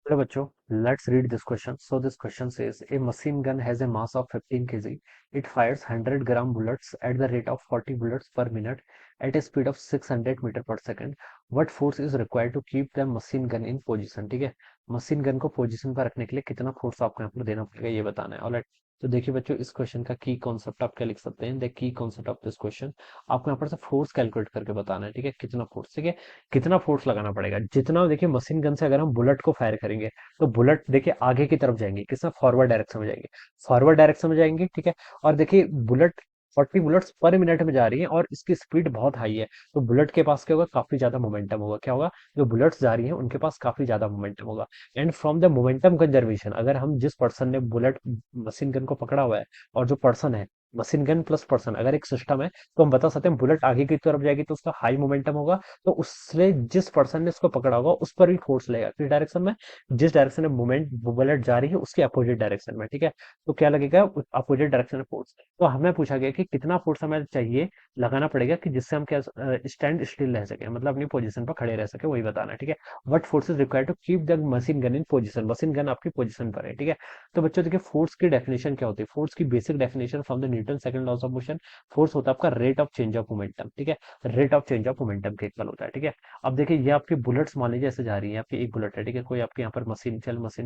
Hello बच्चों, let's read this question. So this question says a machine gun has a mass of 15 kg. It fires 100-gram bullets at the rate of 40 bullets per minute at a speed of 600 metre पर second. What force is required to keep the machine gun in position? ठीक है, machine gun को position पर रखने के लिए कितना force आपको यहाँ पर देना पड़ेगा ये बताना है. ऑलराइट, तो देखिए बच्चों, इस क्वेश्चन का की कॉन्सेप्ट आप क्या लिख सकते हैं. The key concept of this question, आपको यहाँ पर से फोर्स कैलकुलेट करके बताना है. ठीक है, कितना फोर्स, ठीक है, कितना फोर्स लगाना पड़ेगा. जितना देखिए मशीन गन से अगर हम बुलेट को फायर करेंगे तो बुलेट देखिए आगे की तरफ जाएंगे, किसमें, फॉरवर्ड डायरेक्शन में जाएंगे, फॉरवर्ड डायरेक्शन में जाएंगे. ठीक है, और देखिए बुलेट 40 बुलेट्स पर मिनट में जा रही है और इसकी स्पीड बहुत हाई है. तो बुलेट के पास क्या होगा, काफी ज्यादा मोमेंटम होगा. क्या होगा, जो बुलेट्स जा रही हैं उनके पास काफी ज्यादा मोमेंटम होगा. And from the momentum conservation, अगर हम जिस पर्सन ने बुलेट मशीन गन को पकड़ा हुआ है और जो पर्सन है, मशीन गन प्लस पर्सन अगर एक सिस्टम है, तो हम बता सकते हैं बुलेट आगे की तरफ जाएगी तो उसका हाई मोमेंटम होगा. तो उससे जिस पर्सन ने इसको पकड़ा होगा उस पर भी फोर्स लगेगा, किस डायरेक्शन में, जिस डायरेक्शन में मूवमेंट बुलेट जा रही है उसके अपोजिट डायरेक्शन में. ठीक है, तो क्या लगेगा, अपोजिट डायरेक्शन में फोर्स. तो हमें पूछा गया कि कितना फोर्स हमें चाहिए लगाना पड़ेगा कि जिससे हम क्या स्टैंड स्टिल रह सके, मतलब अपनी पोजीशन पर खड़े रह सके, वही बताना है. ठीक है, what force is required to keep the machine gun in position, machine gun आपकी पोजीशन पर है. ठीक है, तो बच्चों देखिए फोर्स की डेफिनेशन क्या होती है. फोर्स की basic definition from the Newton second laws of motion, force होता है आपका rate of change of momentum. ठीक है, rate of change of momentum के इक्वल होता है. ठीक है, अब देखिए ये आपकी बुलेट्स मान लीजिए ऐसे जा रही है, आपकी एक बुलेट है. ठीक है, कोई आपके यहाँ पर मशीन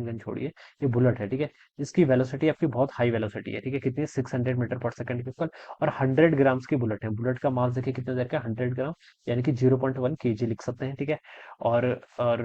गन छोड़िए, ये बुलेट है. ठीक है, इसकी वेलोसिटी आपकी बहुत हाई वेलोसिटी है. ठीक है, कितनी, 600 मीटर पर सेकंड के इक्वल, और 100 ग्राम्स की बुलेट है. बुलेट का मास देखिए कितना देर का, 100 ग्राम, यानी कि 0.1 केजी लिख सकते हैं. ठीक है, और और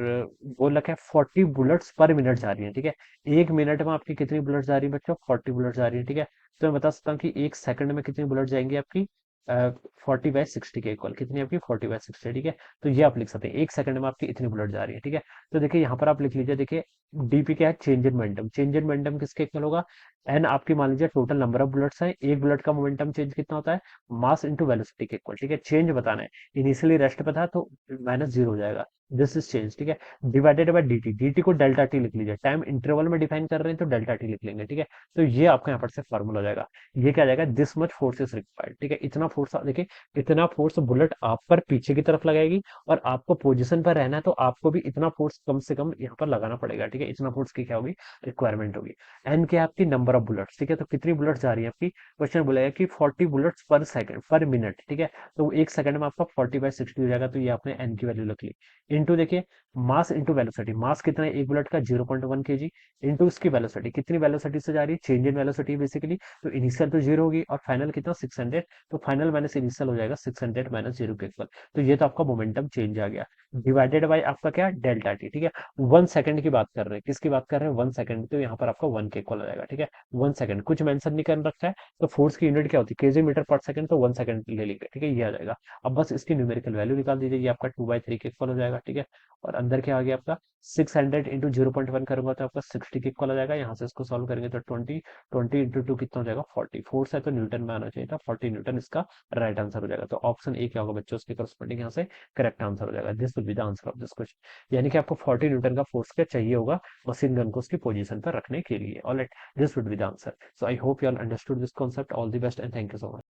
वो लगा है 40 बुलेट्स पर मिनट जा रही है. ठीक है, एक मिनट में आपकी कितनी बुलेट जा रही है बच्चों, 40 बुलेट जा रही है. ठीक है, तो मैं बता सकता हूँ कि एक सेकंड में कितनी बुलेट जाएंगी आपकी, 40/60 के इक्वल, कितनी आपकी 40/60. ठीक है, तो ये आप लिख सकते हैं एक सेकंड में आपकी इतनी बुलेट जा रही है. ठीक है, तो देखिए यहाँ पर आप लिख लीजिए, देखिए डीपी क्या है, change in momentum. Change in momentum किसके इक्वल होगा, एन आपकी मान लीजिए टोटल नंबर ऑफ बुलेट्स है, एक बुलेट का मोमेंटम चेंज कितना होता है, मास इंटू वेलोसिटी के इक्वल. ठीक है, चेंज बताना है, इनिशियली रेस्ट पे था तो माइनस जीरो हो जाएगा, दिस इज चेंज. ठीक है, डिवाइडेड बाय dt, dt को डेल्टा टी लिख लीजिए, टाइम इंटरवल में डिफाइन कर रहे हैं तो डेल्टा टी लिख लेंगे. ठीक है, तो ये आपका यहाँ पर से फॉर्मूला हो जाएगा. ये क्या आ जाएगा, this much force is required. ठीक है, इतना फोर्स, देखिए इतना फोर्स बुलेट आप पर पीछे की तरफ लगाएगी और आपको पोजीशन पर रहना है तो आपको भी इतना फोर्स कम से कम यहाँ पर लगाना पड़ेगा. ठीक है, इतना फोर्स की क्या होगी, रिक्वायरमेंट होगी. एन क्या है आपकी, नंबर ऑफ बुलेट्स. ठीक है, तो कितनी बुलेट्स जा रही है आपकी, क्वेश्चन बोलेगा कि 40 बुलेट्स पर सेकंड पर मिनट. ठीक है, तो एक सेकंड में आपका 40/60 हो जाएगा, तो ये आपने एन की वैल्यू रख ली. इंटू देखिए मास इंटू वेलोसिटी, मास कितना है एक बुलेट का, 0.1 केजी, इंटू इसकी वेलोसिटी, कितनी वेलोसिटी से जा रही है, चेंज इन वेलोसिटी बेसिकली, तो इनिशियल तो जीरो होगी और फाइनल कितना, 600. तो फाइनल माइनस इनिशियल हो जाएगा 600 माइनस जीरो के इक्वल. तो ये तो आपका मोमेंटम चेंज आ गया, डिवाइडेड बाय आपका क्या, डेल्टा टी. ठीक है, 1 सेकंड की बात कर रहे हैं, किसकी बात कर रहे हैं, 1 सेकंड, तो यहाँ पर आपका 1 के इक्वल आ जाएगा. ठीक है, 1 सेकंड कुछ मेंशन नहीं कर रखा है, तो फोर्स की यूनिट क्या होती है, केजी मीटर पर सेकंड, तो 1 सेकंड ले लेंगे. ठीक है, ये आ जाएगा. अब बस इसकी न्यूमेरिकल वैल्यू निकाल दीजिए, ये आपका 2/3 के इक्वल हो जाएगा. ठीक है, और अंदर क्या आ गया आपका, 600 इंटू 0.1 करूंगा तो आपका 60 के इक्वल आ जाएगा. यहाँ से इसको सॉल्व करेंगे तो 20, 20 इंटू 2 कितना हो जाएगा, 40. फोर्स है तो न्यूटन में आना चाहिए था, 40 न्यूटन इसका राइट आंसर हो जाएगा. तो ऑप्शन ए क्या होगा बच्चों, उसके करस्पॉन्डिंग यहाँ से करेक्ट आंसर हो जाएगा. This will be the answer of this question, यानी कि आपको 40 न्यूटन का फोर्स क्या चाहिए होगा मशीन गन को उसकी पोजीशन पर रखने के लिए. Alright, this would be the answer. So I hope you all understood this concept. All the best and thank you so much.